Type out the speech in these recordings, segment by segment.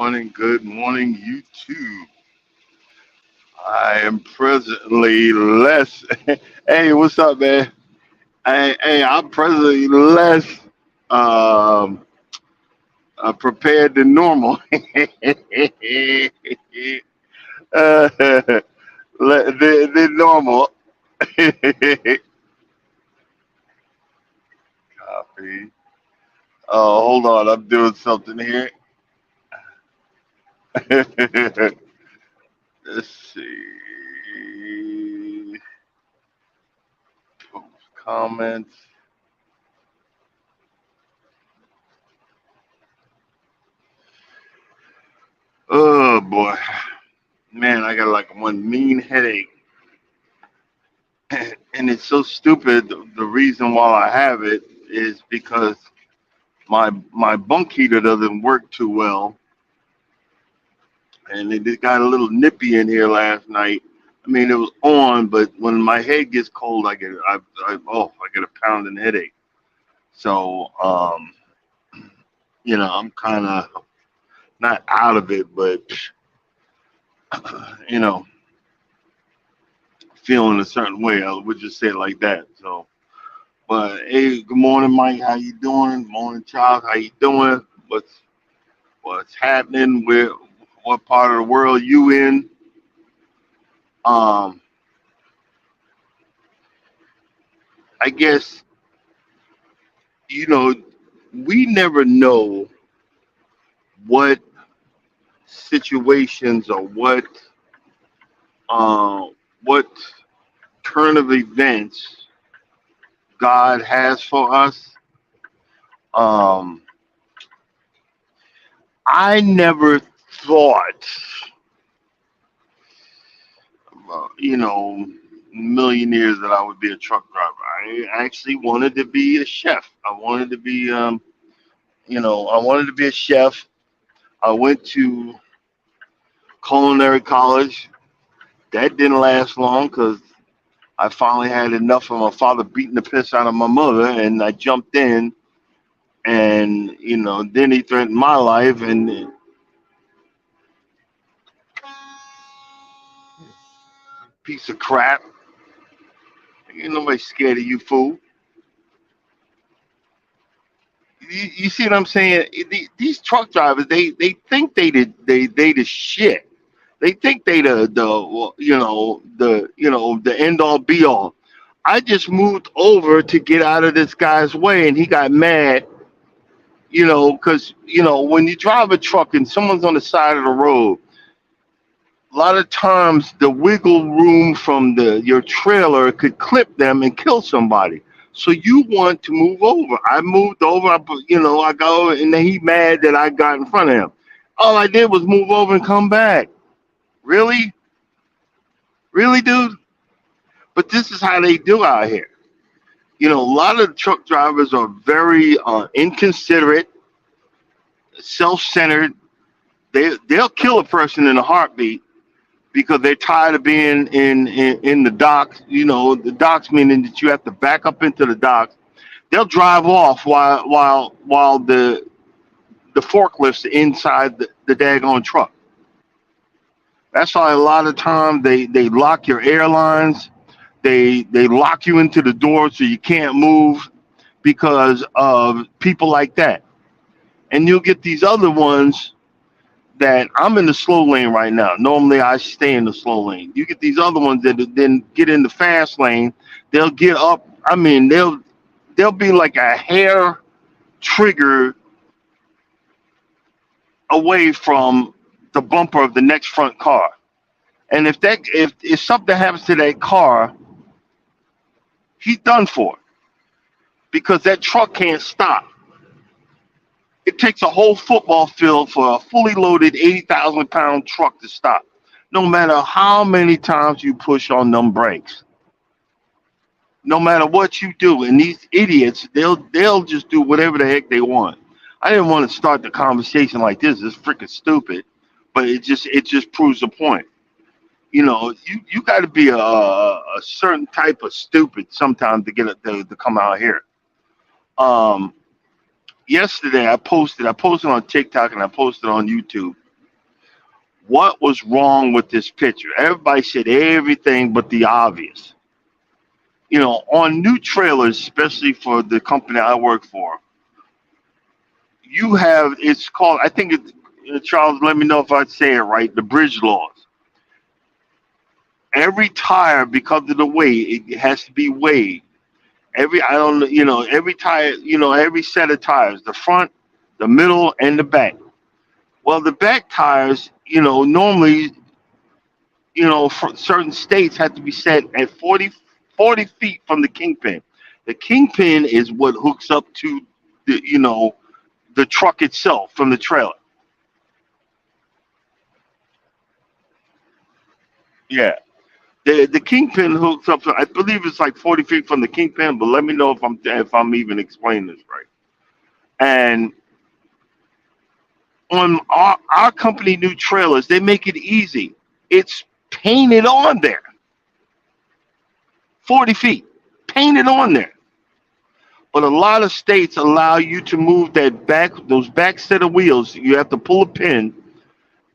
good morning, YouTube. I am presently less. Hey, what's up, man? I'm presently less um, prepared than normal. uh, than normal. Copy. Oh, hold on, I'm doing something here. Let's see. Post comments. Oh boy, man, I got like one mean headache, and it's so stupid. The reason why I have it is because my bunk heater doesn't work too well, and it got a little nippy in here last night. I mean, it was on, but when my head gets cold, I get a pounding headache. So, I'm kind of not out of it, but you know, feeling a certain way. I would just say it like that. So. But hey, good morning, Mike. How you doing? Morning, Charles. How you doing? What's happening? Where what part of the world you in? Um, I guess you know we never know what situations or uh, what turn of events God has for us. Um, I never thought, million years that I would be a truck driver. I actually wanted to be a chef. I wanted to be a chef. I went to culinary college. That didn't last long because I finally had enough of my father beating the piss out of my mother, and I jumped in. And then he threatened my life, and piece of crap. Ain't nobody scared of you, fool. You see what I'm saying? These truck drivers, they think they the shit. They think they the end all be all. I just moved over to get out of this guy's way, and he got mad. Because when you drive a truck and someone's on the side of the road, a lot of times the wiggle room from the your trailer could clip them and kill somebody. So you want to move over. I moved over. I go, and then he mad that I got in front of him. All I did was move over and come back. Really, really, dude. But this is how they do out here. A lot of truck drivers are very inconsiderate, self-centered. They'll kill a person in a heartbeat because they're tired of being in the docks. The docks meaning that you have to back up into the docks. They'll drive off while the forklifts inside the daggone truck. That's why a lot of times they lock your airlines. They lock you into the door so you can't move because of people like that. And you'll get these other ones that I'm in the slow lane right now. Normally I stay in the slow lane. You get these other ones that then get in the fast lane. They'll get up. I mean, they'll be like a hair trigger away from the bumper of the next front car. And if something happens to that car, he's done for because that truck can't stop. It takes a whole football field for a fully loaded 80,000-pound truck to stop, no matter how many times you push on them brakes, no matter what you do. And these idiots, they'll just do whatever the heck they want. I didn't want to start the conversation like this. It's freaking stupid, but it just proves the point. You got to be a certain type of stupid sometimes to get it to come out here. Um, Yesterday I posted on TikTok and I posted on YouTube. What was wrong with this picture? Everybody said everything but the obvious. On new trailers, especially for the company I work for, you have it's called, I think Charles, let me know if I say it right, the bridge laws. Every tire, because of the weight, it has to be weighed. I don't every tire, every set of tires, the front, the middle, and the back. Well, the back tires, normally, for certain states have to be set at 40 feet from the kingpin. The kingpin is what hooks up to the truck itself from the trailer. Yeah. The kingpin hooks up. I believe it's like 40 feet from the kingpin, but let me know if I'm even explaining this right. And on our company new trailers, they make it easy. It's painted on there, 40 feet, painted on there. But a lot of states allow you to move those back set of wheels. You have to pull a pin,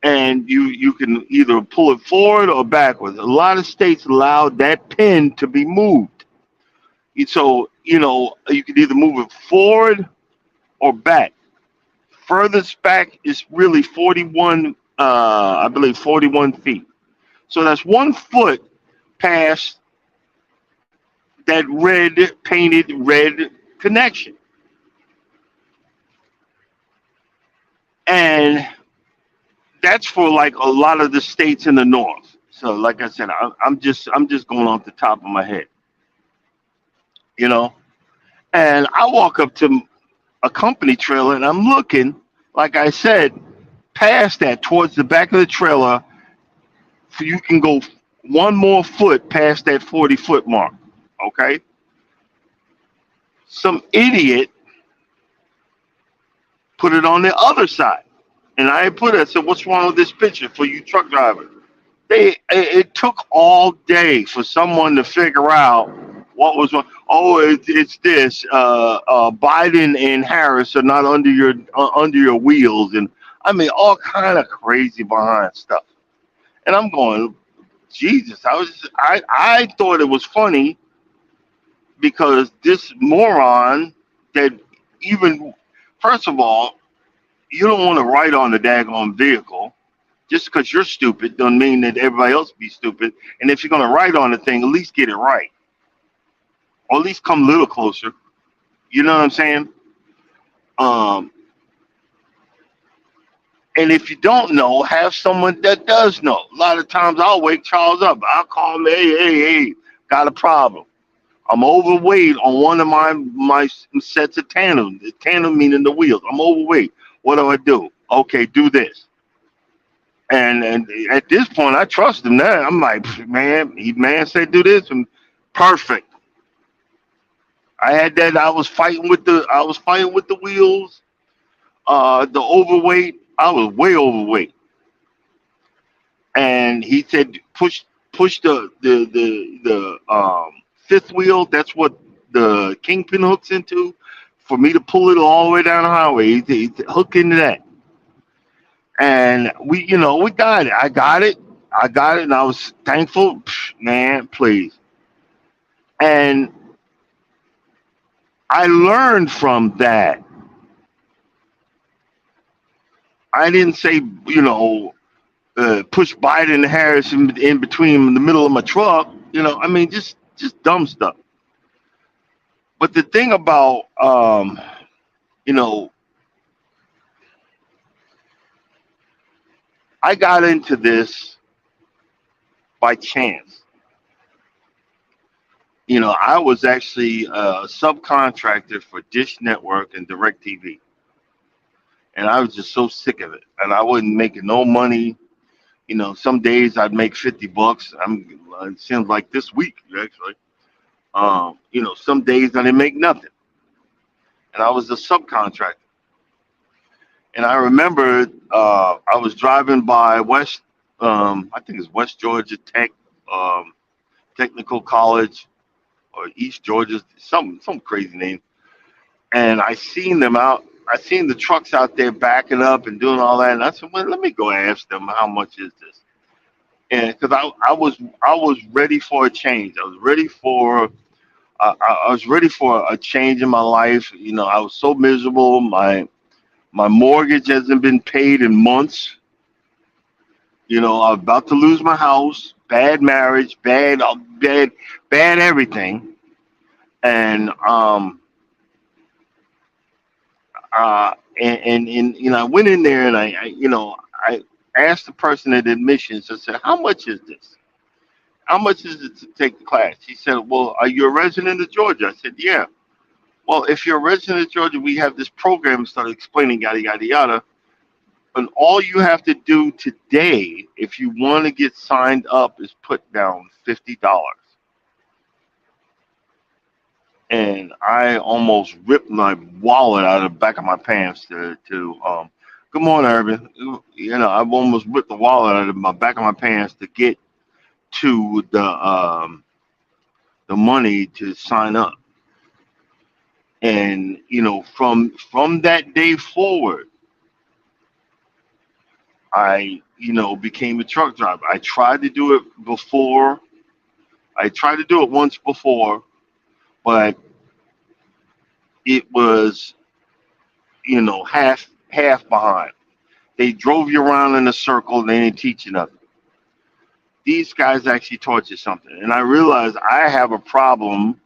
and you can either pull it forward or backwards. A lot of states allow that pin to be moved. So you can either move it forward or back. Furthest back is really 41, I believe 41 feet. So that's 1 foot past that red painted red connection. And that's for like a lot of the states in the north. So like I said, I'm just going off the top of my head, you know. And I walk up to a company trailer and I'm looking, like I said, past that towards the back of the trailer. So you can go one more foot past that 40-foot mark. Okay. Some idiot put it on the other side. And I put it, I said, what's wrong with this picture for you truck drivers? It took all day for someone to figure out what was wrong. Oh, it's this. Biden and Harris are not under your wheels, and I mean all kind of crazy behind stuff. And I'm going, Jesus. I thought it was funny because this moron that even first of all, you don't want to write on the daggone vehicle. Just because you're stupid doesn't mean that everybody else be stupid. And if you're gonna write on the thing, at least get it right, or at least come a little closer. You know what I'm saying? Um, and if you don't know, have someone that does know. A lot of times I'll wake Charles up. I'll call him, hey, got a problem. I'm overweight on one of my sets of tandem. The tandem meaning the wheels. I'm overweight. What do I do? Okay, do this. And at this point, I trust him now. I'm like, man, man said do this, and perfect. I had that. I was fighting with the wheels. The overweight. I was way overweight, and he said push the fifth wheel. That's what the kingpin hooks into. For me to pull it all the way down the highway, he hook into that, and we got it. I got it, and I was thankful. Man, please. And I learned from that. I didn't say, push Biden and Harris in between in the middle of my truck. I mean, just dumb stuff. But the thing about, you know, I got into this by chance. I was actually a subcontractor for Dish Network and DirecTV, and I was just so sick of it, and I wasn't making no money. Some days I'd make $50. It seems like this week actually. Some days I didn't make nothing, and I was a subcontractor. And I remember I was driving by I think it's West Georgia Tech, um, Technical College, or East Georgia, some crazy name. And I seen them out. I seen the trucks out there backing up and doing all that, and I said, "Well, let me go ask them how much is this." And because I was ready for a change. I was ready for a change in my life. I was so miserable. My mortgage hasn't been paid in months. I'm about to lose my house. Bad marriage. Bad everything. And I went in there and I asked the person at admissions. I said, "How much is this? How much is it to take the class?" He said, "Well, are you a resident of Georgia?" I said, "Yeah." "Well, if you're a resident of Georgia, we have this program." Started explaining yada yada yada. And all you have to do today, if you want to get signed up, is put down $50. And I almost ripped my wallet out of the back of my pants to good morning, Urban. I've almost ripped the wallet out of my back of my pants to get to the money to sign up. And from that day forward, I became a truck driver. I tried to do it before. I tried to do it once before, but it was half behind. They drove you around in a circle and they didn't teach you nothing. These guys actually taught you something, and I realized I have a problem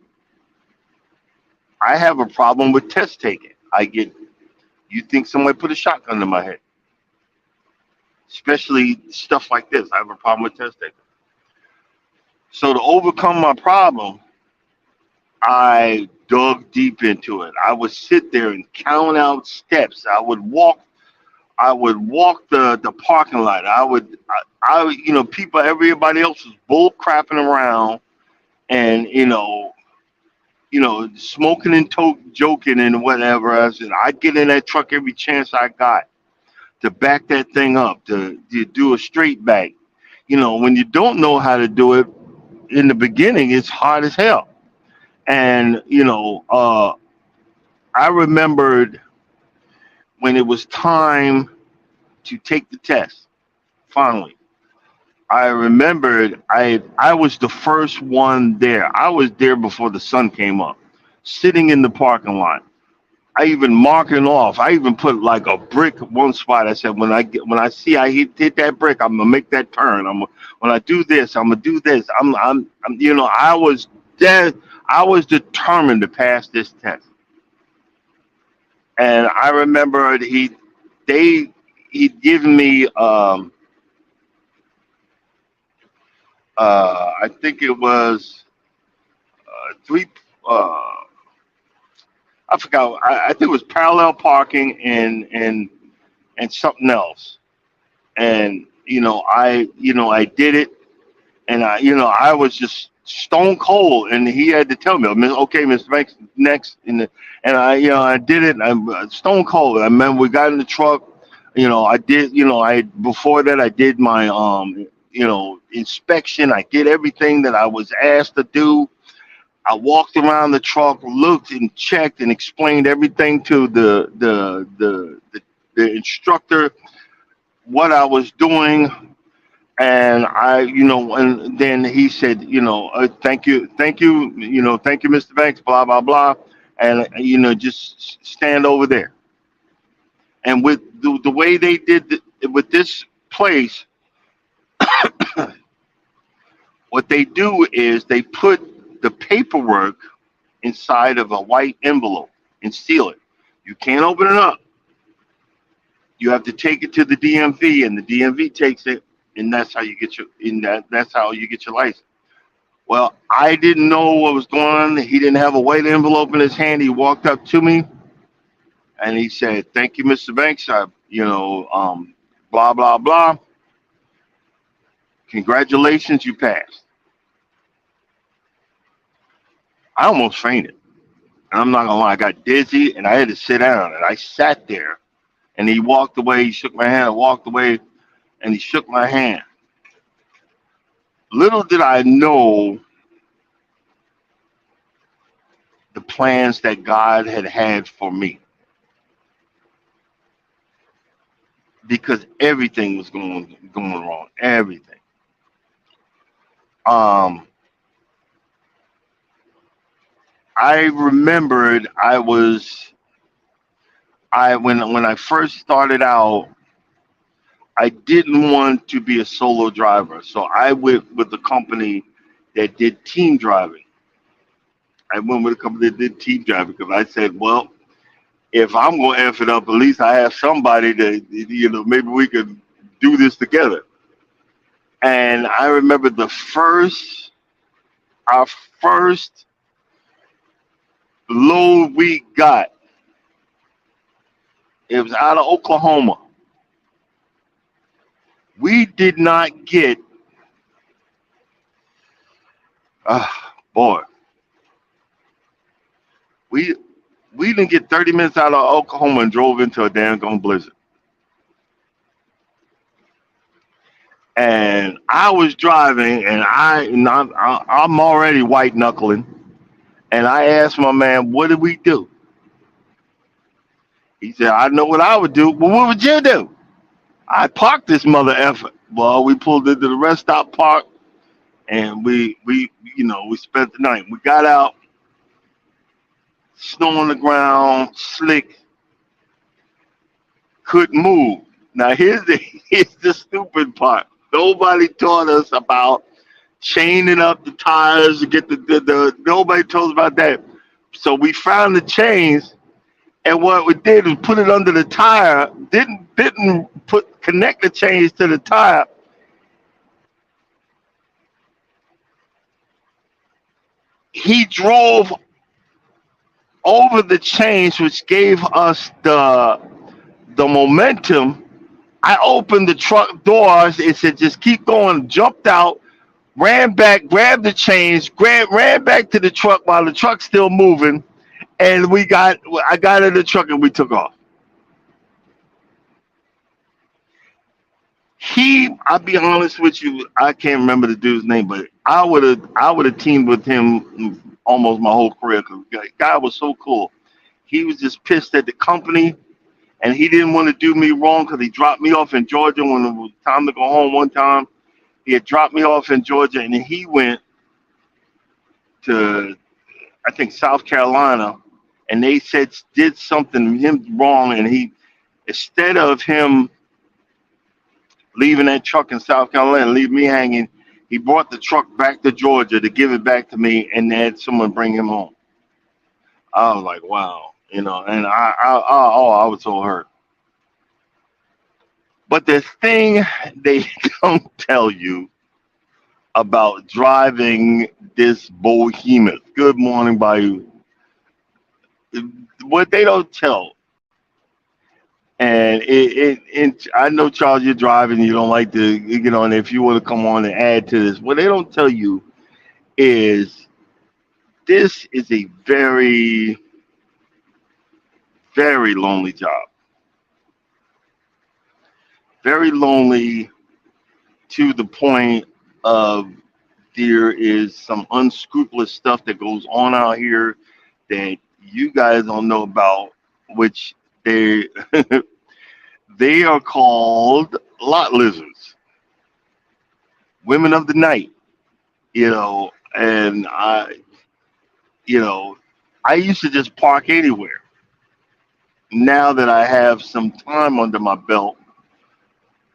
with test taking. You think somebody put a shotgun to my head, especially stuff like this. I have a problem with test taking. So to overcome my problem, I dug deep into it. I would sit there and count out steps. I would walk the parking lot. People, everybody else was bull crapping around and smoking and joking and whatever. I said I'd get in that truck every chance I got to back that thing up, to do a straight back. When you don't know how to do it in the beginning, it's hard as hell. And I remembered when it was time to take the test. Finally, I remembered I was the first one there. I was there before the sun came up, sitting in the parking lot. I even marking off. I even put like a brick one spot. I said when I see I hit that brick, I'm gonna make that turn. When I do this, I'm gonna do this. I was dead. I was determined to pass this test. And I remember they he'd given me I think it was three uh, I forgot. I think it was parallel parking and something else. And I did it, and I was just stone cold, and he had to tell me, "Okay, Mr. Banks, next." And I did it. And I'm stone cold. I remember we got in the truck. I did. I before that I did my inspection. I did everything that I was asked to do. I walked around the truck, looked and checked and explained everything to the instructor what I was doing, and and then he said, thank you, thank you, Mr. Banks, blah blah blah, and just stand over there. And with the way they did with this place, what they do is they put the paperwork inside of a white envelope and seal it. You can't open it up. You have to take it to the DMV, and the DMV takes it, and that's how you get that's how you get your license. Well, I didn't know what was going on. He didn't have a white envelope in his hand. He walked up to me and he said, "Thank you, Mr. Banks. Blah blah blah. Congratulations, you passed." I almost fainted. And I'm not gonna lie, I got dizzy and I had to sit down. And I sat there, and he walked away. He shook my hand. I walked away, and he shook my hand. Little did I know the plans that God had for me. because everything was going wrong. Everything. Um, I remembered I when I first started out, I didn't want to be a solo driver, so I went with the company that did team driving. I went with a company that did team driving because I said, well, if I'm gonna f it up, at least I have somebody that maybe we could do this together. And I remember our first load we got. It was out of Oklahoma. We did not get. Boy, we we didn't get 30 minutes out of Oklahoma and drove into a damn gone blizzard. And I was driving, and I'm already white knuckling. And I asked my man, "What did we do?" He said, "I know what I would do." Well, what would you do? I parked this mother effort. Well, we pulled into the rest stop park, and we spent the night. We got out, snow on the ground, slick, couldn't move. Now here's the stupid part. Nobody taught us about chaining up the tires to get the nobody told us about that. So we found the chains, and what we did was put it under the tire. Didn't put connect the chains to the tire. He drove over the chains, which gave us the momentum. I opened the truck doors. It said, "Just keep going." Jumped out, ran back, grabbed the chains, ran back to the truck while the truck's still moving, and I got in the truck and we took off. I'll be honest with you, I can't remember the dude's name, but I would have teamed with him almost my whole career because the guy was so cool. He was just pissed at the company, and he didn't want to do me wrong because he dropped me off in Georgia when it was time to go home one time. He had dropped me off in Georgia, and then he went to, I think, South Carolina, and they said did something him wrong, and he, instead of him leaving that truck in South Carolina and leave me hanging, he brought the truck back to Georgia to give it back to me, and had someone bring him home. I was like, wow, and I was so hurt. But the thing they don't tell you about driving this behemoth. Good morning, Bayou. What they don't tell, and I know, Charles, you're driving. You don't like to, and if you want to come on and add to this, what they don't tell you is this is a very, very lonely job. Very lonely to the point of there is some unscrupulous stuff that goes on out here that you guys don't know about, which they they are called lot lizards, women of the night. And you know, I used to just park anywhere. Now that I have some time under my belt,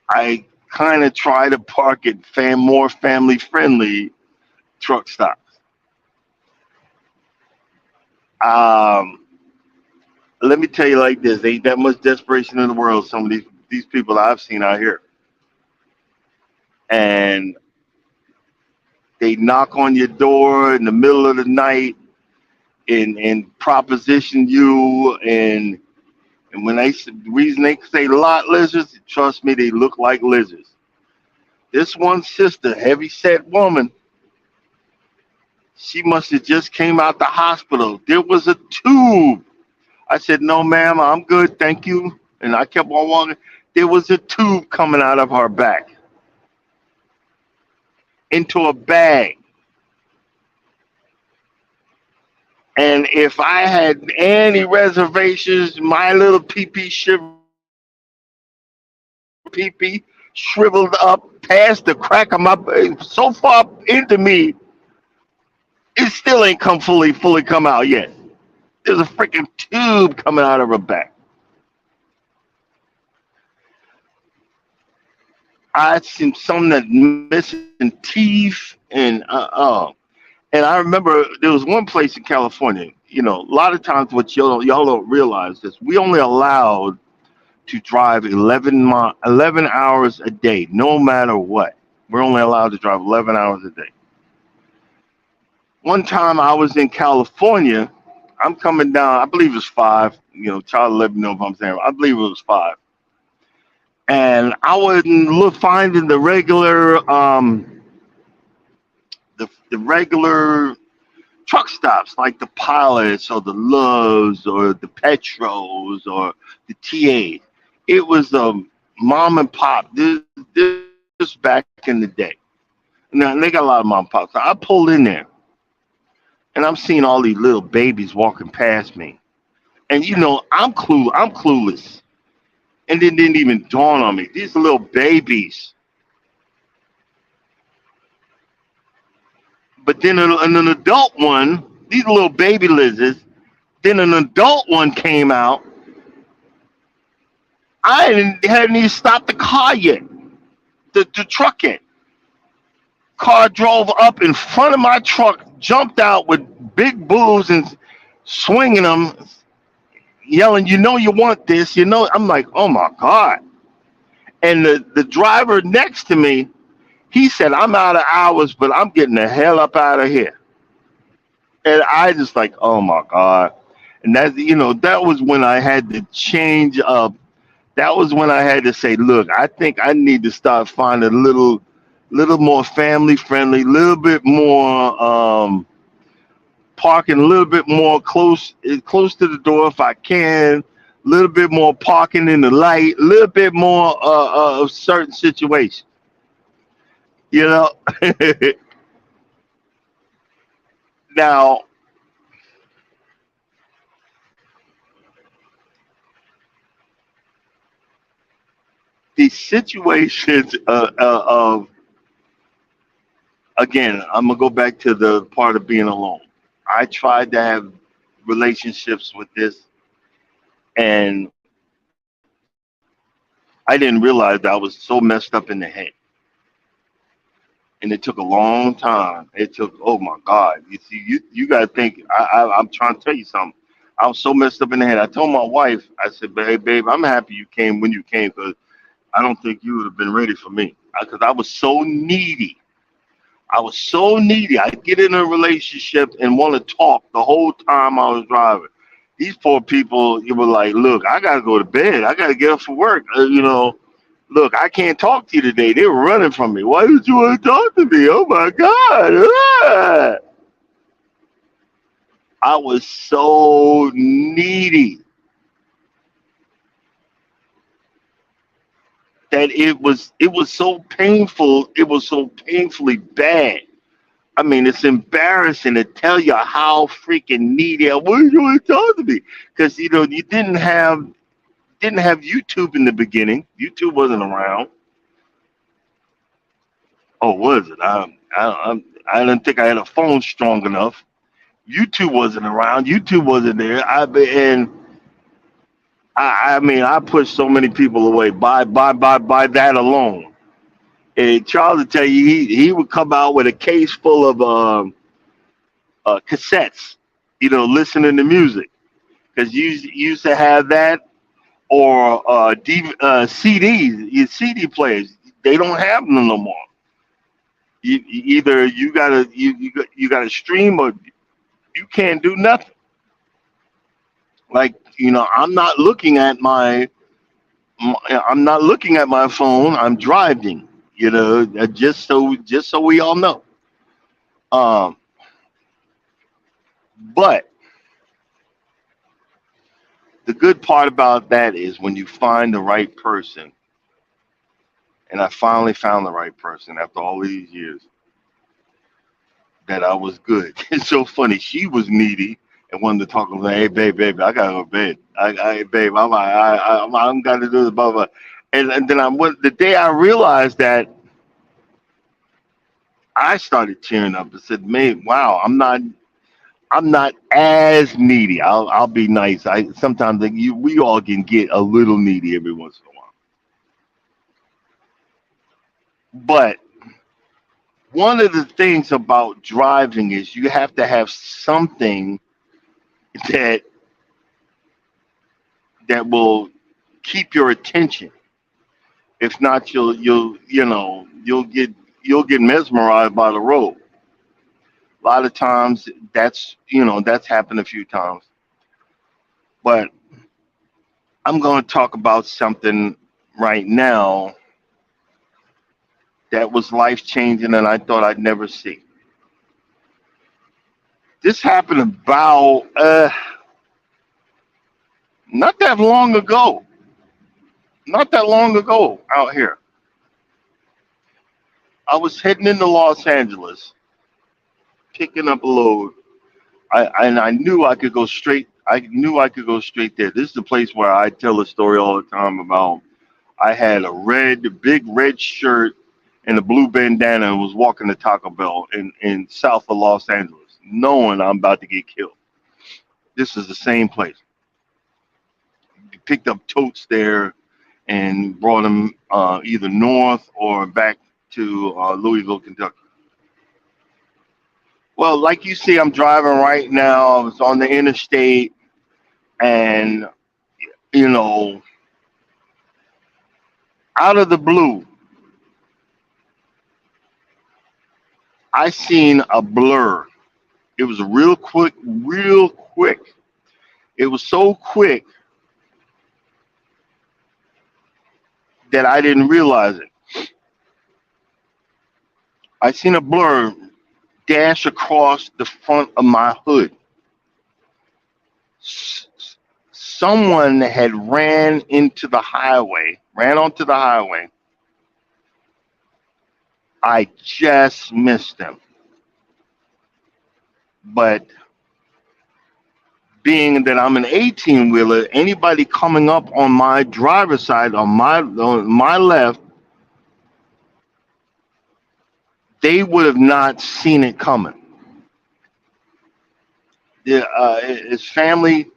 I kind of try to park at more family friendly truck stops. Um, Let me tell you like this: ain't that much desperation in the world. Some of these people I've seen out here, and they knock on your door in the middle of the night and proposition you, and when the reason they say lot lizards, trust me, they look like lizards. This one sister, heavy set woman, she must have just came out the hospital. There was a tube. I said, "No, ma'am, I'm good, thank you." And I kept on walking. There was a tube coming out of her back into a bag. And if I had any reservations, my little pee pee shiver pee-pee, shriveled up past the crack of my, so far into me, it still ain't come fully come out yet. There's a freaking tube coming out of her back. I seen some that missing teeth and I remember there was one place in California. A lot of times what y'all don't realize is we only allowed to drive 11 hours a day, no matter what. We're only allowed to drive 11 hours a day. One time I was in California. I'm coming down. I believe it's five. Try to let me know if I'm saying. I believe it was five. And I was finding the regular truck stops like the Pilots or the Loves or the Petros or the TAs. It was mom and pop. This back in the day. Now they got a lot of mom and pops. So I pulled in there and I'm seeing all these little babies walking past me. And I'm clueless. And it didn't even dawn on me. These little babies. But then an adult one, these little baby lizards, then an adult one came out. Hadn't even stopped the car yet. The truck yet. Car drove up in front of my truck, jumped out with big bulls and swinging them, yelling, you want this, I'm like, oh my God. And the driver next to me, he said, I'm out of hours, but I'm getting the hell up out of here. And I just like, oh my God. And that was when I had to change up. That was when I had to say, look, I think I need to start finding a little more family friendly, a little bit more parking, a little bit more close to the door if I can, a little bit more parking in the light, a little bit more of certain situations. Now, the situations of, again, I'm gonna go back to the part of being alone. I tried to have relationships with this, and I didn't realize that I was so messed up in the head. And it took a long time. It took, oh my God. You see, you got to think, I'm trying to tell you something. I was so messed up in the head. I told my wife, I said, babe, I'm happy you came when you came because I don't think you would have been ready for me. Because I was so needy. I was so needy. I get in a relationship and want to talk the whole time I was driving. These poor people, you were like, look, I got to go to bed. I got to get up for work. Look, I can't talk to you today. They were running from me. Why did you want to talk to me? Oh my God. Ah. I was so needy that it was so painful. It was so painfully bad. I mean, it's embarrassing to tell you how freaking needy I was. You want to talk to me? Because you didn't have YouTube in the beginning. YouTube wasn't around. Oh, was it? I didn't think I had a phone strong enough. YouTube wasn't around. YouTube wasn't there. I mean, I pushed so many people away by that alone. And Charles would tell you he would come out with a case full of cassettes, listening to music, because you used to have that or CDs, your CD players. They don't have them no more. Either you gotta stream or you can't do nothing. Like I'm not looking at my phone. I'm driving. Just so we all know. Um, but the good part about that is when you find the right person, and I finally found the right person after all these years, that I was good. It's so funny. She was needy and wanted to talk. I was like, hey, babe, I gotta go to bed. Babe, I'm got to do this, blah, blah. And then I went the day I realized that, I started tearing up and said, "Man, wow, I'm not as needy. I'll be nice. I sometimes like we all can get a little needy every once in a while. But one of the things about driving is you have to have something that that will keep your attention. If not, you'll get mesmerized by the road. A lot of times that's happened a few times. But I'm going to talk about something right now that was life changing and I thought I'd never see. This happened about not that long ago. Not that long ago out here. I was heading into Los Angeles, picking up a load. I knew I could go straight. I knew I could go straight there. This is the place where I tell a story all the time about. I had a big red shirt and a blue bandana and was walking to Taco Bell in south of Los Angeles, knowing I'm about to get killed. This is the same place. Picked up totes there and brought them either north or back to Louisville, Kentucky. Well, like you see, I'm driving right now. I was on the interstate, and you know, out of the blue, I seen a blur. It was real quick, real quick. It was so quick that I didn't realize it. I seen a blur dash across the front of my hood. S- Someone had ran onto the highway. I just missed them. But being that I'm an 18 wheeler, anybody coming up on my driver's side, on my left, they would have not seen it coming. His family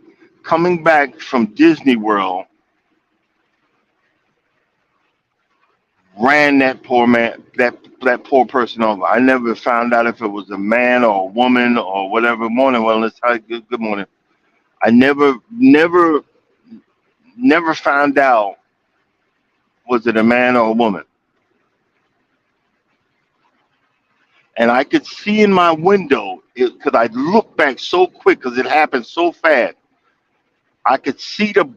coming back from Disney World ran that poor person over. I never found out if it was a man or a woman or whatever. Morning, wellness. Hi, good morning. I never found out was it a man or a woman. And I could see in my window because I looked back so quick because it happened so fast. I could see the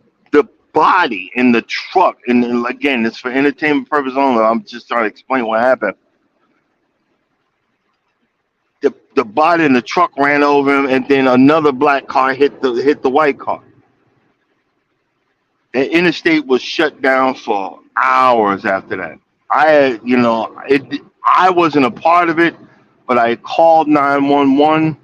body in the truck, and again, it's for entertainment purpose only. I'm just trying to explain what happened. The body in the truck ran over him, and then another black car hit the white car. The interstate was shut down for hours after that. I wasn't a part of it, but I called 911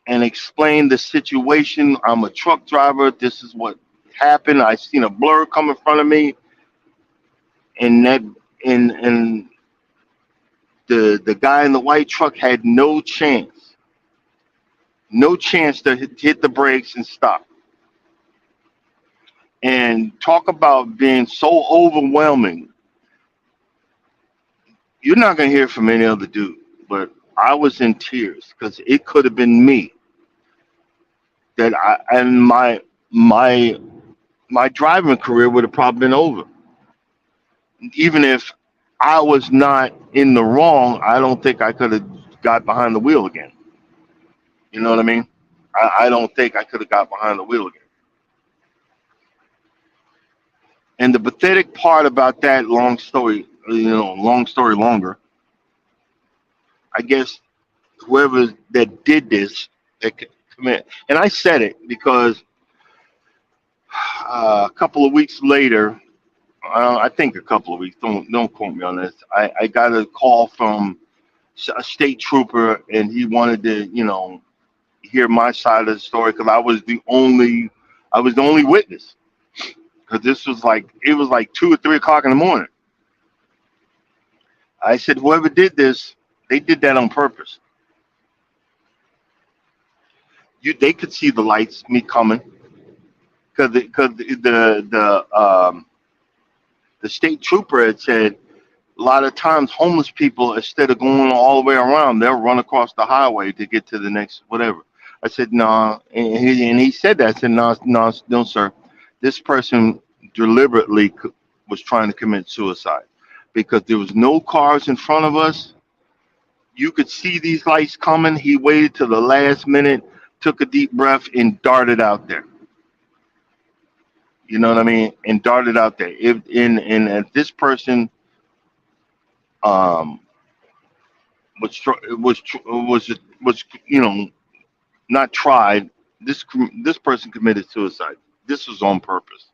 and explained the situation. I'm a truck driver. This is what happened. I seen a blur come in front of me, and the guy in the white truck had no chance to hit the brakes and stop. And talk about being so overwhelming. You're not gonna hear from any other dude, but I was in tears because it could have been me. That I and my my driving career would have probably been over. Even if I was not in the wrong, I don't think I could have got behind the wheel again. You know what I mean? I don't think I could have got behind the wheel again. And the pathetic part about that long story longer, I guess whoever that did this, that commit, and I said it because a couple of weeks later, I think a couple of weeks. Don't quote me on this. I got a call from a state trooper, and he wanted to hear my side of the story because I was the only witness. because this was like it was like 2 or 3 o'clock in the morning. I said, whoever did this, they did that on purpose. They could see the lights, me coming, because the state trooper had said a lot of times homeless people, instead of going all the way around, they'll run across the highway to get to the next whatever. I said, no, and he said that. I said, no, no, no, sir. This person deliberately was trying to commit suicide because there was no cars in front of us. You could see these lights coming. He waited till the last minute, took a deep breath, and darted out there. You know what I mean? And darted out there. If if this person um was was not tried, this person committed suicide. This was on purpose.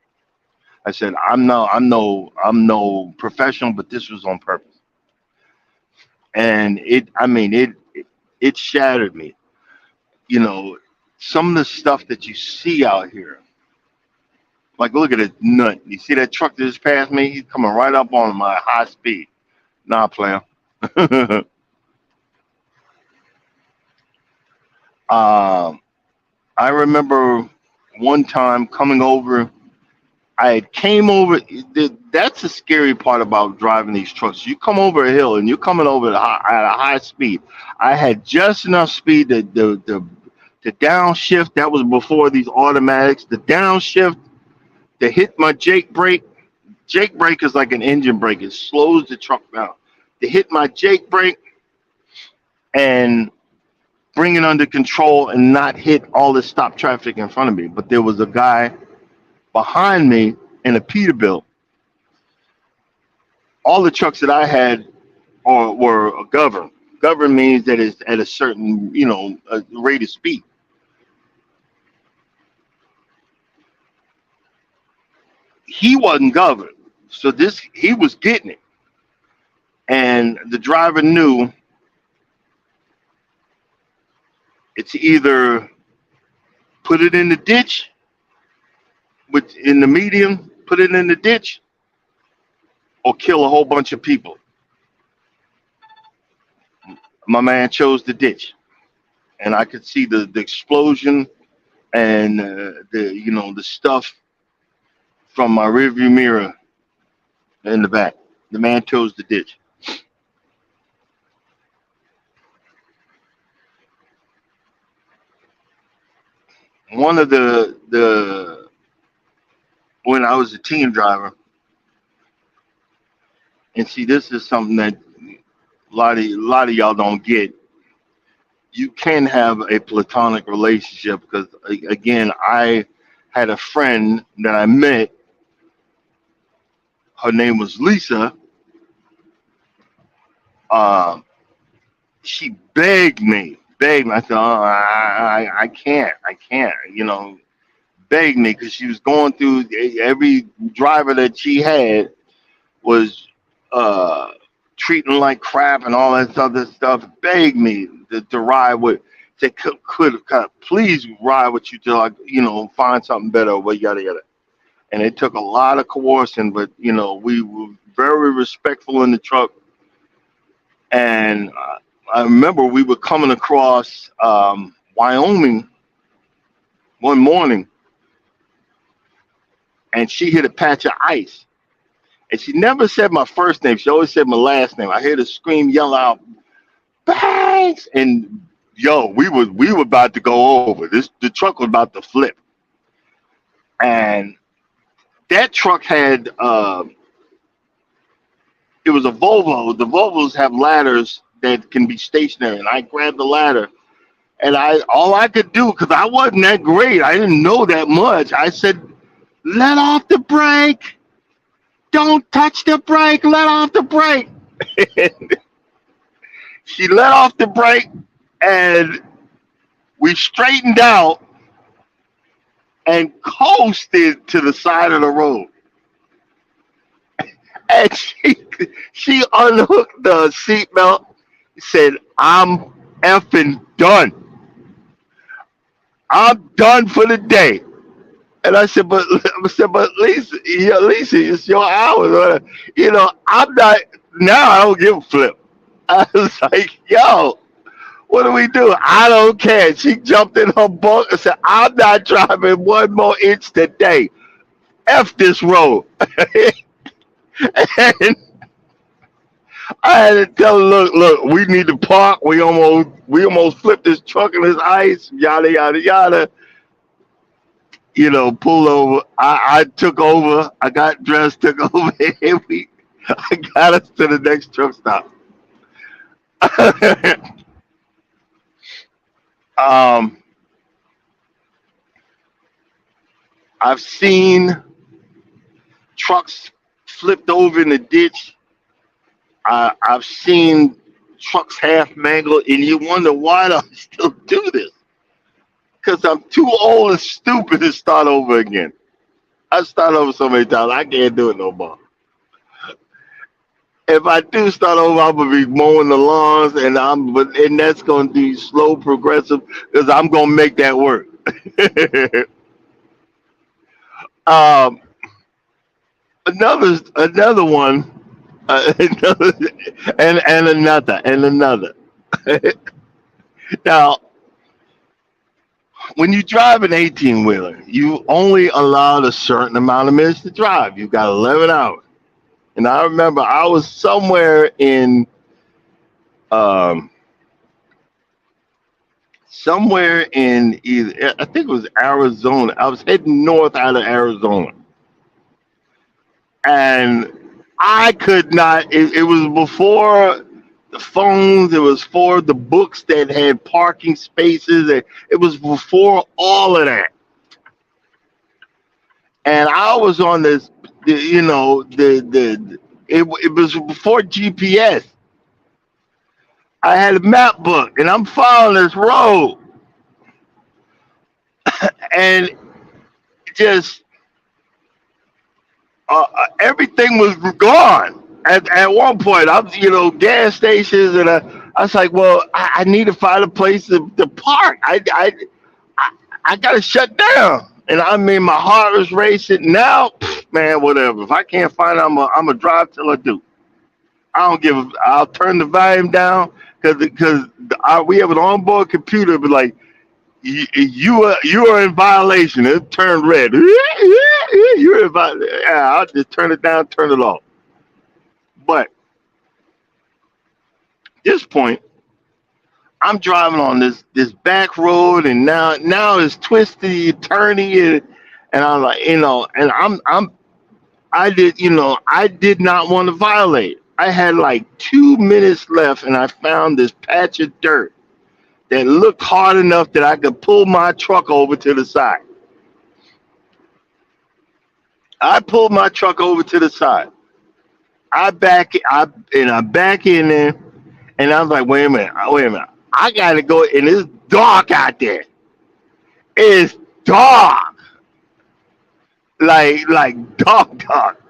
I said, I'm no professional, but this was on purpose. And it shattered me. You know, some of the stuff that you see out here. Like, look at it, nut. You see that truck that just passed me? He's coming right up on my high speed. Nah, player. um, I remember one time coming over. I had came over. That's the scary part about driving these trucks. You come over a hill and you're coming over at a high speed. I had just enough speed to the downshift. That was before these automatics. The downshift to hit my Jake brake. Jake brake is like an engine brake. It slows the truck down. To hit my Jake brake and bring it under control and not hit all the stop traffic in front of me. But there was a guy behind me in a Peterbilt. All the trucks that I had were governed. Governed means that it's at a certain, rate of speed. He wasn't governed, so he was getting it, and the driver knew it's either put it in the ditch, with in the medium, put it in the ditch, or kill a whole bunch of people. My man chose the ditch, and I could see the explosion and the stuff from my rearview mirror in the back. The man chose the ditch. One of the when I was a team driver, and see, this is something that a lot of y'all don't get. You can have a platonic relationship because, again, I had a friend that I met. Her name was Lisa. Um, she begged me. I said, oh, I can't, begged me because she was going through every driver that she had was uh, treating like crap and all that other stuff. Begged me to ride with. They could please ride with you till I, find something better. Or yada yada. And it took a lot of coercion, but we were very respectful in the truck. And I remember we were coming across Wyoming one morning, and she hit a patch of ice. And she never said my first name. She always said my last name. I heard her scream, yell out, "Banks!" And yo, we were about to go over. The truck was about to flip. And that truck had it was a Volvo. The Volvos have ladders that can be stationary. And I grabbed the ladder, and all I could do, because I wasn't that great, I didn't know that much. I said, "Let off the brake! Don't touch the brake! Let off the brake!" She let off the brake, and we straightened out and coasted to the side of the road. And she unhooked the seatbelt, said, "I'm effing done. I'm done for the day." And I said, but I said, but Lisa, yeah, Lisa, it's your hours. I'm not now. I don't give a flip. I was like, yo, what do we do? I don't care. She jumped in her boat and said, I'm not driving one more inch today. F this road. And I had to tell her, look, we need to park. We almost flipped this truck in this ice, yada yada yada. Pulled over. I took over. I got dressed, took over, and I got us to the next truck stop. um, I've seen trucks flipped over in the ditch. I've seen trucks half mangled, and you wonder why do I still do this? Because I'm too old and stupid to start over again. I start over so many times, I can't do it no more. If I do start over, I'm gonna be mowing the lawns, and that's gonna be slow, progressive, because I'm gonna make that work. um, another one, another, and another. Now, when you drive an 18 wheeler, you only allowed a certain amount of minutes to drive. You got 11 hours. And I remember I was um, somewhere in either, I think it was Arizona. I was heading north out of Arizona. And I could not, it was before the phones, it was for the books that had parking spaces. It was before all of that. And I was on this, it was before GPS. I had a map book, and I'm following this road, and just everything was gone. At one point, I'm gas stations, and I was like, well, I need to find a place to park. I gotta shut down. And I mean, my heart was racing. Now, man, whatever. If I can't find it, I'm a drive till I do. I don't give. I'll turn the volume down because we have an onboard computer, but like you are in violation. It turned red. You're in violation. Yeah, I'll just turn it down, turn it off. But at this point, I'm driving on this back road, and now it's twisty, turny, and I'm like, and I did not want to violate. I had like 2 minutes left, and I found this patch of dirt that looked hard enough that I could pull my truck over to the side. I pulled my truck over to the side. I back in there, and I was like, wait a minute. I gotta go, and it's dark out there. It's dark, like dark.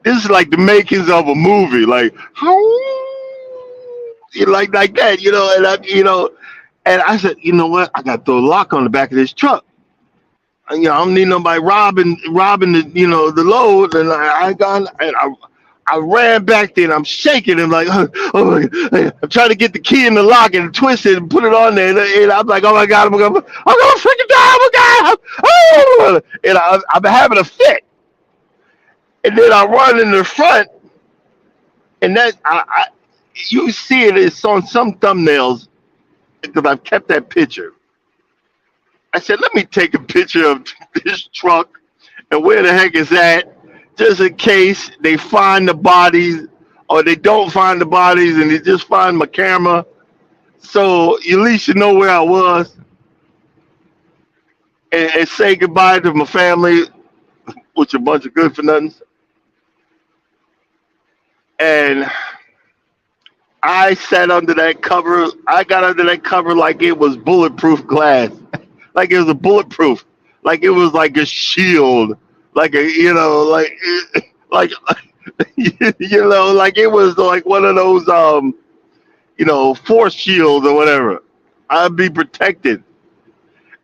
This is like the makings of a movie, like like that, and I said, you know what? I got to throw a lock on the back of this truck. And, I don't need nobody robbing the the load, and I got and I ran back there and I'm shaking and like, I'm trying to get the key in the lock and twist it and put it on there. And I'm like, oh my God, I'm gonna freaking die. Oh my God. Oh, and I'm having a fit. And then I run in the front, and you see it's on some thumbnails because I've kept that picture. I said, let me take a picture of this truck and where the heck is that, just in case they find the bodies or they don't find the bodies and they just find my camera. So at least you know where I was, and say goodbye to my family, which are a bunch of good for nothings. And I sat under that cover. I got under that cover like it was bulletproof glass, like it was a bulletproof, like it was like a shield, like like like it was like one of those force shields or whatever. I'd be protected,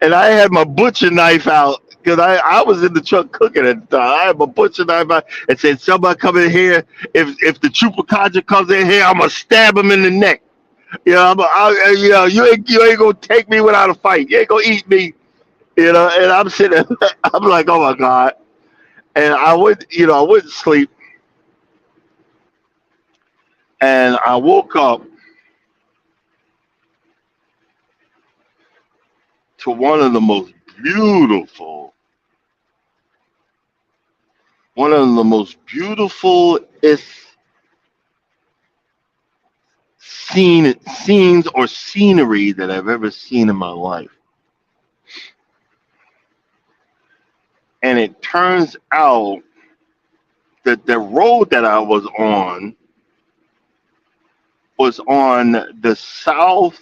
and I had my butcher knife out because I was in the truck cooking at the time. I had my butcher knife out and said, somebody come in here. If the Chupacabra comes in here, I'm gonna stab him in the neck. You ain't gonna take me without a fight. You ain't gonna eat me. And I'm sitting there, I'm like, oh my God. And I went to sleep and I woke up to one of the most beautiful, one of the most beautiful scenes or scenery that I've ever seen in my life. And it turns out that the road that I was on the south.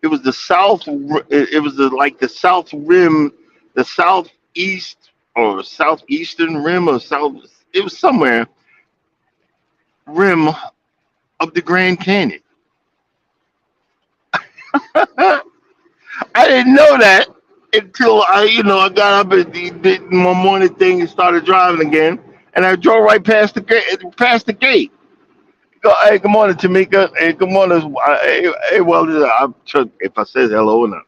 It was the south. It was like the south rim, the southeast or southeastern rim or south. It was somewhere rim of the Grand Canyon. I didn't know that until I got up and did my morning thing and started driving again, and I drove right past the gate. Past the gate. Hey, good morning, Tamika. Hey, good morning. Hey, well, I'm sure if I said hello or not.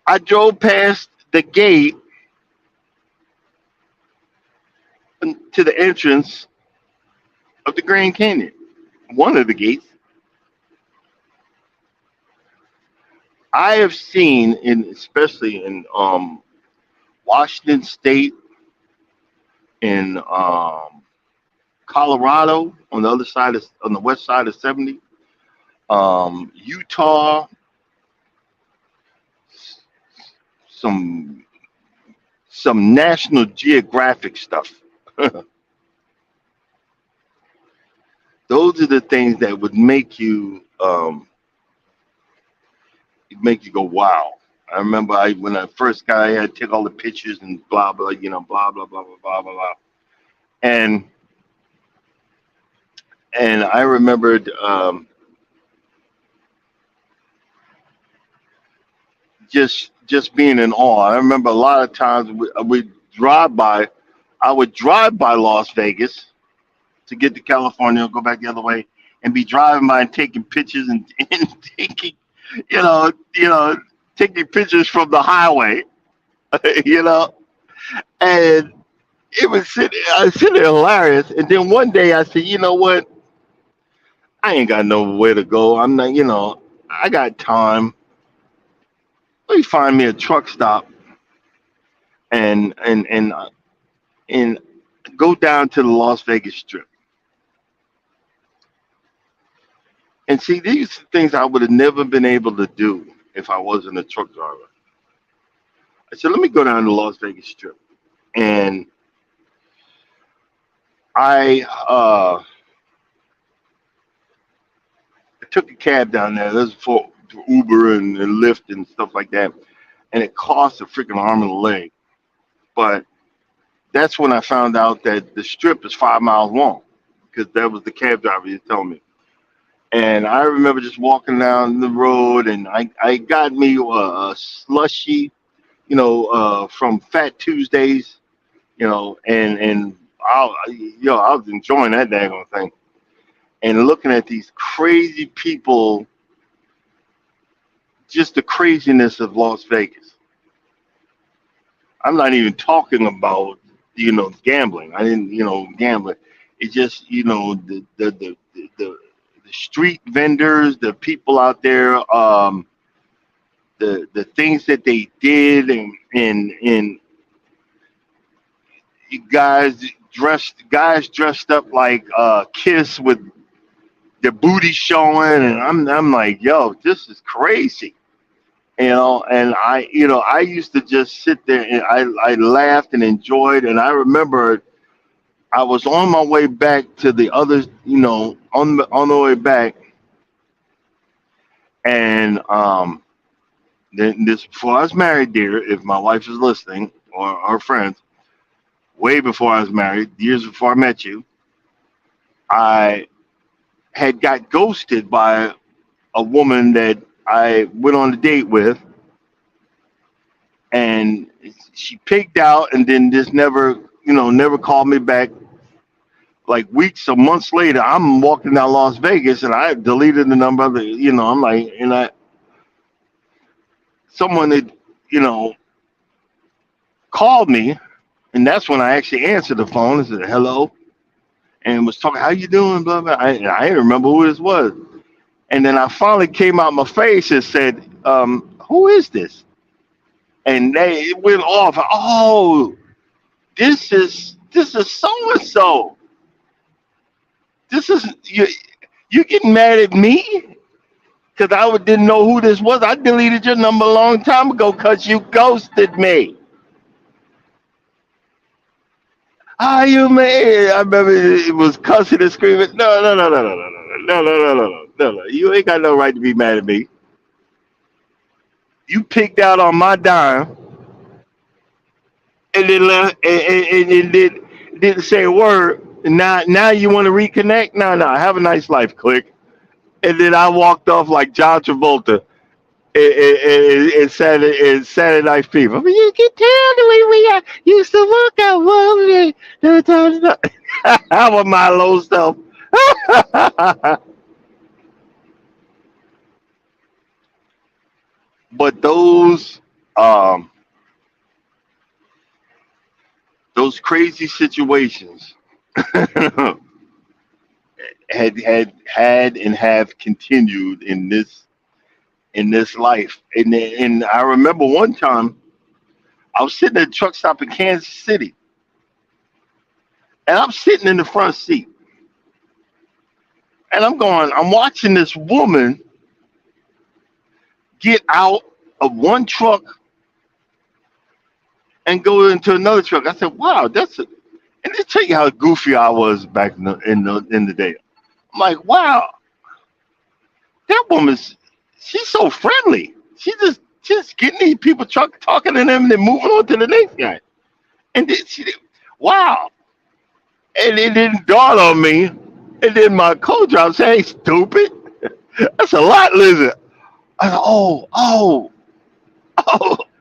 I drove past the gate to the entrance of the Grand Canyon. One of the gates. I have seen, especially in Washington State, in Colorado, on the west side of 70, Utah, some National Geographic stuff. Those are the things that would make you go, wow. I remember when I first got, I had to take all the pictures and blah blah, blah blah blah blah blah blah blah. And I remembered just being in awe. I remember a lot of times we drive by. I would drive by Las Vegas to get to California, go back the other way, and be driving by and taking pictures and taking, you know, you know, taking pictures from the highway, you know, and I was sitting there hilarious. And then one day I said, you know what? I ain't got nowhere to go. I'm not, I got time. Let me find me a truck stop and and go down to the Las Vegas Strip and see these things I would have never been able to do if I wasn't a truck driver. I said, let me go down to the Las Vegas Strip, and I took a cab down there. This is for Uber and Lyft and stuff like that, and it cost a freaking arm and a leg. But that's when I found out that the strip is 5 miles long because that was the cab driver was telling me. And I remember just walking down the road, and I got me a slushy, from Fat Tuesdays, and I was enjoying that daggone thing, and looking at these crazy people, just the craziness of Las Vegas. I'm not even talking about gambling. I didn't gambling. It just the street vendors, the people out there, the things that they did, and guys dressed up like Kiss with their booty showing, and I'm like, yo, this is crazy. And I used to just sit there and I laughed and enjoyed. And I remember I was on my way back to the other, on the way back, and then this before I was married, dear. If my wife is listening or our friends, way before I was married, years before I met you, I had got ghosted by a woman that I went on a date with, and she picked out, and then just never, never called me back. Like weeks or months later, I'm walking down Las Vegas, and I deleted the number. I'm like, and someone had, you know, called me, and that's when I actually answered the phone and said hello, and was talking, how you doing, blah blah. I didn't remember who this was, and then I finally came out my face and said, who is this? And they went off. Oh, this is so and so. This is you. You getting mad at me because didn't know who this was? I deleted your number a long time ago because you ghosted me. Ah, you man. I remember it was cussing and screaming. No, no, no, no, no, no, no, no, no, no, no, no, no, no. You ain't got no right to be mad at me. You picked out on my dime and then left and didn't say a word. And now you want to reconnect? No, no. Have a nice life, click. And then I walked off like John Travolta in Saturday Night Fever. But you can tell the way used to work out one day. I was my low self. But um those crazy situations had and have continued in this life. And I remember one time I was sitting at a truck stop in Kansas City, and I'm sitting in the front seat, and I'm watching this woman get out of one truck and go into another truck. I said, "Wow, and they tell you how goofy I was back in the day. I'm like, "Wow, that woman's she's so friendly. She just getting these people truck talking to them and then moving on to the next guy." And then wow. And it didn't dawn on me. And then my co-driver said, "Hey, stupid, that's a lot, lizard." I said, oh, oh,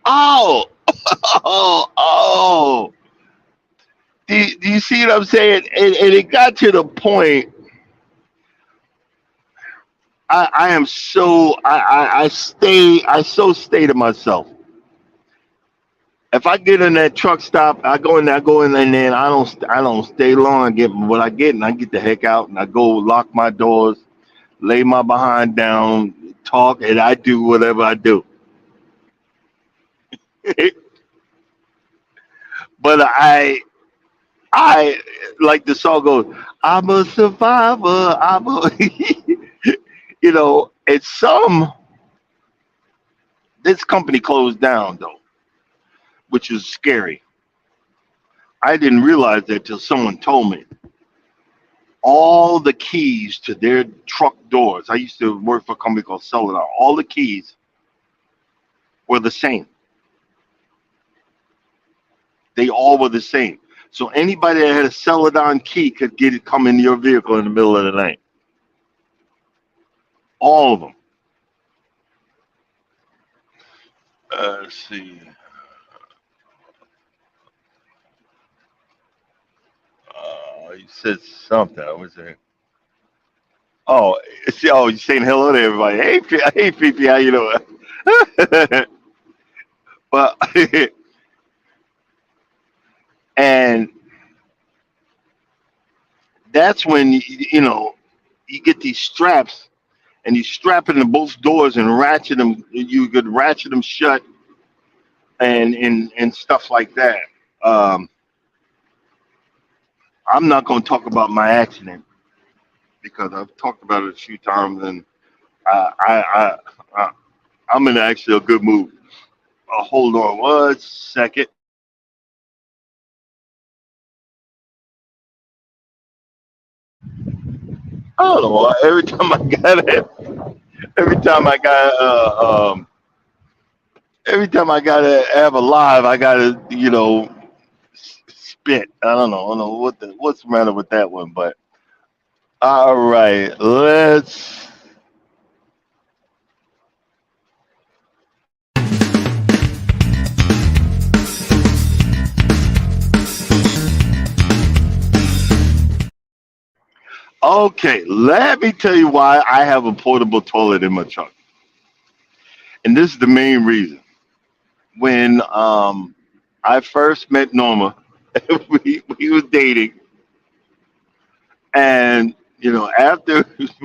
oh, oh. Do you see what I'm saying? And it got to the point. I am so stay to myself. If I get in that truck stop, I go in, and then I don't stay long. I get what I get, and I get the heck out, and I go lock my doors, lay my behind down, talk, and I do whatever I do. But I like the song goes, I'm a survivor. And this company closed down though, which is scary. I didn't realize that till someone told me. All the keys to their truck doors. I used to work for a company called Celadon. All the keys were the same. They all were the same. So anybody that had a Celadon key could get it, come in your vehicle in the middle of the night. All of them. Let's see. You said something. I was there. Oh, you're saying hello to everybody. Hey, hey, Fifi, how you doing? But and that's when you get these straps, and you strap it in both doors and ratchet them. You could ratchet them shut and stuff like that. Um, I'm not going to talk about my accident because I've talked about it a few times, and I, I, I, I I'm in actually a good mood. Hold on one second. I don't know. Every time I got, every time I gotta have a live, I gotta, spit. I don't know what's the matter with that one, but all right, Okay, let me tell you why I have a portable toilet in my truck, and this is the main reason. When I first met Norma, we was dating, and after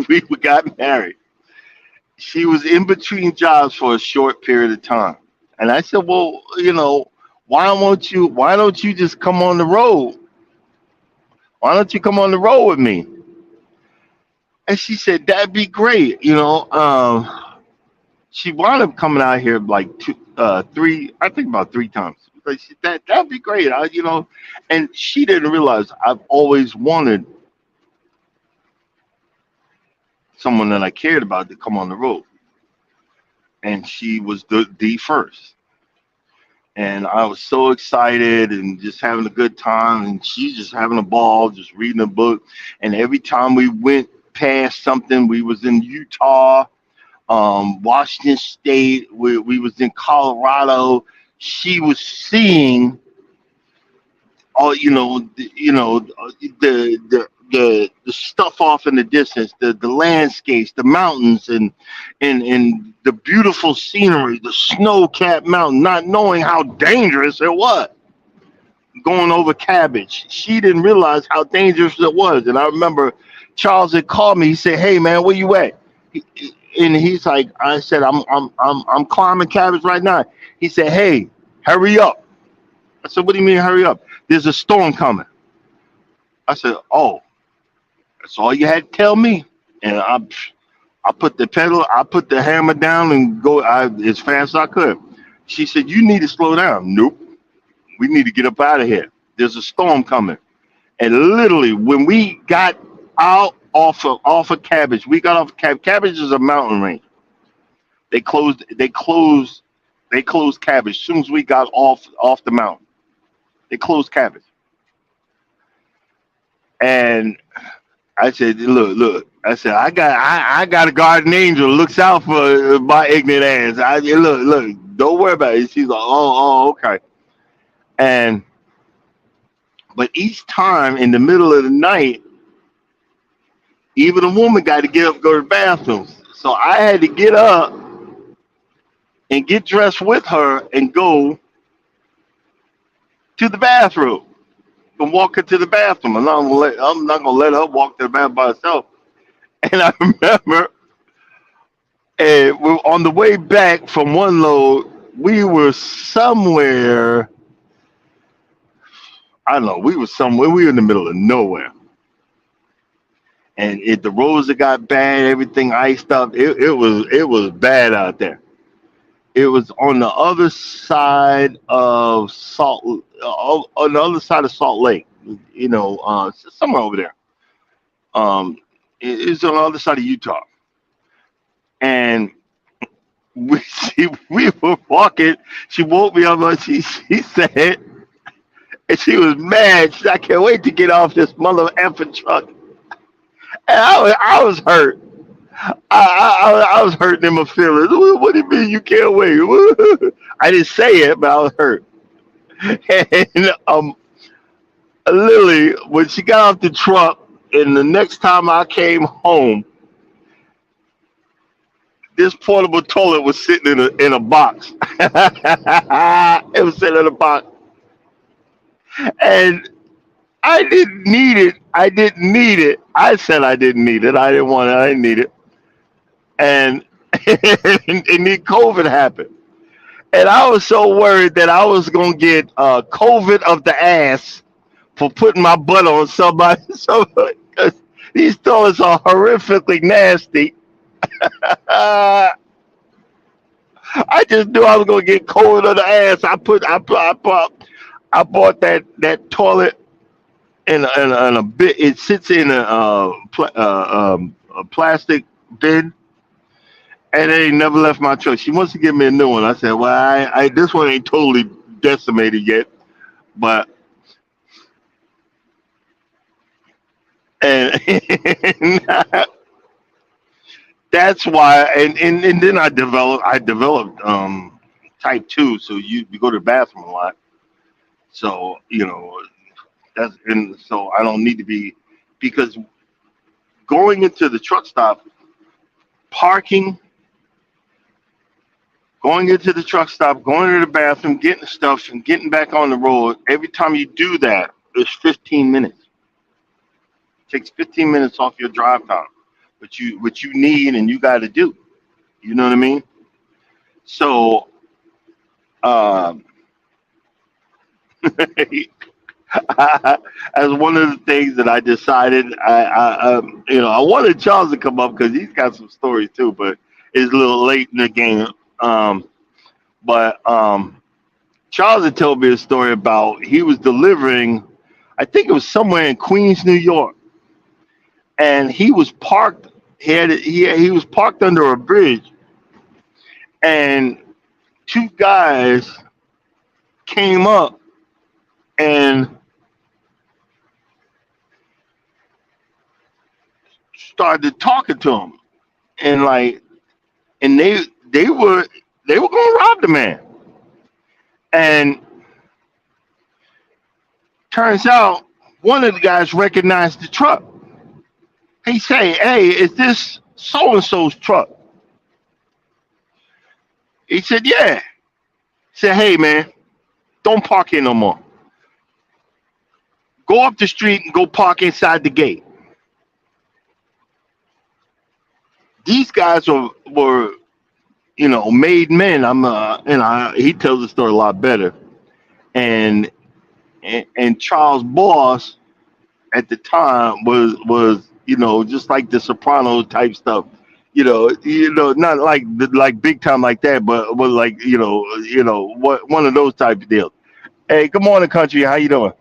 we got married, she was in between jobs for a short period of time, and I said, well, why don't you just come on the road? Why don't you come on the road with me? And she said that'd be great. She wound up coming out here like three, I think about three times. But that'd be great. And she didn't realize I've always wanted someone that I cared about to come on the road, and she was the first. And I was so excited and just having a good time, and she's just having a ball, just reading a book. And every time we went past something, we was in Utah, Washington State, we was in Colorado. She was seeing all the stuff off in the distance, the landscapes, the mountains, and the beautiful scenery, the snow-capped mountain, not knowing how dangerous it was going over cabbage. She didn't realize how dangerous it was. And I remember Charles had called me. He said, "Hey man, where you at?" And he's like, I said, I'm climbing cabbage right now. He said, "Hey, hurry up." I said, "What do you mean hurry up? There's a storm coming." I said, "Oh, that's all you had to tell me." And I put the pedal, I put the hammer down and go as fast as I could. She said, "You need to slow down." Nope. We need to get up out of here. There's a storm coming. And literally, when we got out off of cabbage, we got off cabbage. Cabbage is a mountain range. They closed. They closed. They closed cabbage as soon as we got off the mountain. They closed cabbage. And I said, look. I said, I got a guardian angel who looks out for my ignorant ass. I said, look. Don't worry about it. She's like, okay. And but each time in the middle of the night, even a woman got to get up and go to the bathroom. So I had to get up and get dressed with her and go to the bathroom and walk her to the bathroom. I'm not gonna let her walk to the bathroom by herself. And I remember, we're on the way back from one load. We were somewhere. I don't know. We were somewhere. We were in the middle of nowhere, and the roads that got bad, everything iced up. It was bad out there. It was on the other side of on the other side of Salt Lake. Somewhere over there. Um, it's on the other side of Utah, and we were walking. She woke me up. And she said, and she was mad. She said, "I can't wait to get off this mother effing truck." And I was hurt. I was hurting in my feelings. What do you mean you can't wait? I didn't say it, but I was hurt. And literally, when she got off the truck, and the next time I came home, this portable toilet was sitting in a box. It was sitting in a box, and I didn't need it. I didn't need it. I said I didn't need it. I didn't want it. I didn't need it. And and then COVID happened, and I was so worried that I was gonna get COVID of the ass for putting my butt on somebody. Somebody, 'cause these toilets are horrifically nasty. I just knew I was gonna get COVID of the ass. I bought that toilet in a bit. It sits in a plastic bin, and it ain't never left my truck. She wants to give me a new one. I said, "Well, this one ain't totally decimated yet, but." And that's why, and then I developed type two, so you go to the bathroom a lot. So that's, and so I don't need to be, because going into the truck stop, parking, going into the truck stop, going to the bathroom, getting stuff, and getting back on the road. Every time you do that, it's 15 minutes. It takes 15 minutes off your drive time, what you need and you got to do. You know what I mean? So, um, as one of the things that I decided, I wanted Charles to come up because he's got some stories too, but it's a little late in the game. Um, but Charles had told me a story about he was delivering, I think it was somewhere in Queens, New York, and he was parked. He was parked under a bridge, and two guys came up and started talking to him, and and they were going to rob the man, and turns out one of the guys recognized the truck. He say, "Hey, is this so and so's truck?" He said, "Yeah." He said, "Hey, man, don't park here no more. Go up the street and go park inside the gate." These guys were made men. He tells the story a lot better. And and Charles' boss at the time was just like the Sopranos type stuff. Not like big time like that, but was like what one of those type of deals. Hey, good morning, country. How you doing?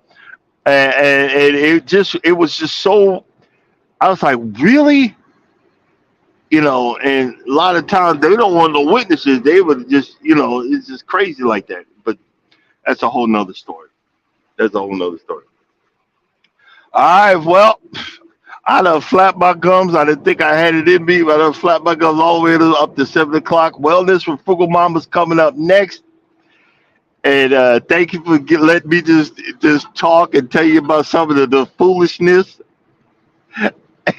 And it was just so. I was like, really? And a lot of times they don't want no witnesses. They would just, it's just crazy like that. But that's a whole nother story. That's a whole nother story. All right, well, I done flapped my gums. I didn't think I had it in me, but I done flapped my gums all the way up to 7 o'clock. Wellness with Frugal Mama's coming up next. And thank you for letting me just talk and tell you about some of the foolishness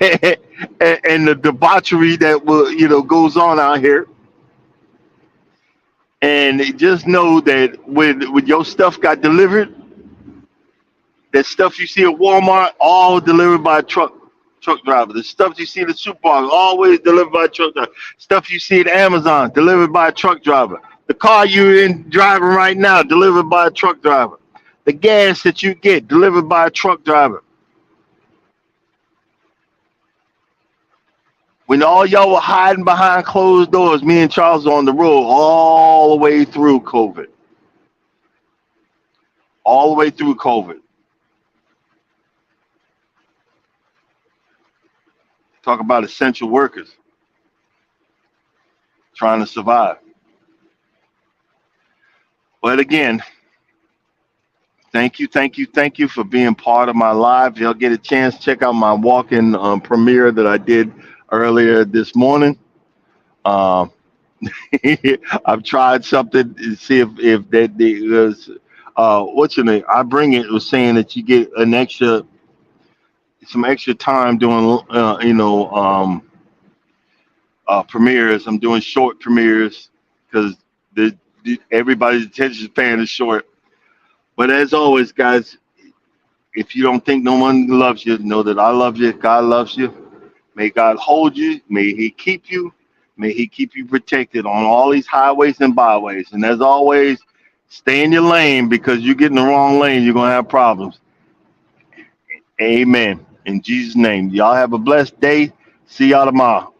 and the debauchery that goes on out here. And just know that when your stuff got delivered, that stuff you see at Walmart, all delivered by a truck driver. The stuff you see at the supermarket, always delivered by a truck driver. Stuff you see at Amazon, delivered by a truck driver. The car you're in driving right now, delivered by a truck driver. The gas that you get, delivered by a truck driver. When all y'all were hiding behind closed doors, me and Charles were on the road all the way through COVID. All the way through COVID. Talk about essential workers trying to survive. But again, thank you for being part of my live. If y'all get a chance, check out my walk-in premiere that I did earlier this morning. Um, I've tried something to see if that was what's your name? I bring it was saying that you get some extra time doing premieres. I'm doing short premieres because everybody's attention span is short. But as always, guys, if you don't think no one loves you, know that I love you. God loves you. May God hold you. May He keep you. May He keep you protected on all these highways and byways. And as always, stay in your lane because you get in the wrong lane, you're going to have problems. Amen. In Jesus' name. Y'all have a blessed day. See y'all tomorrow.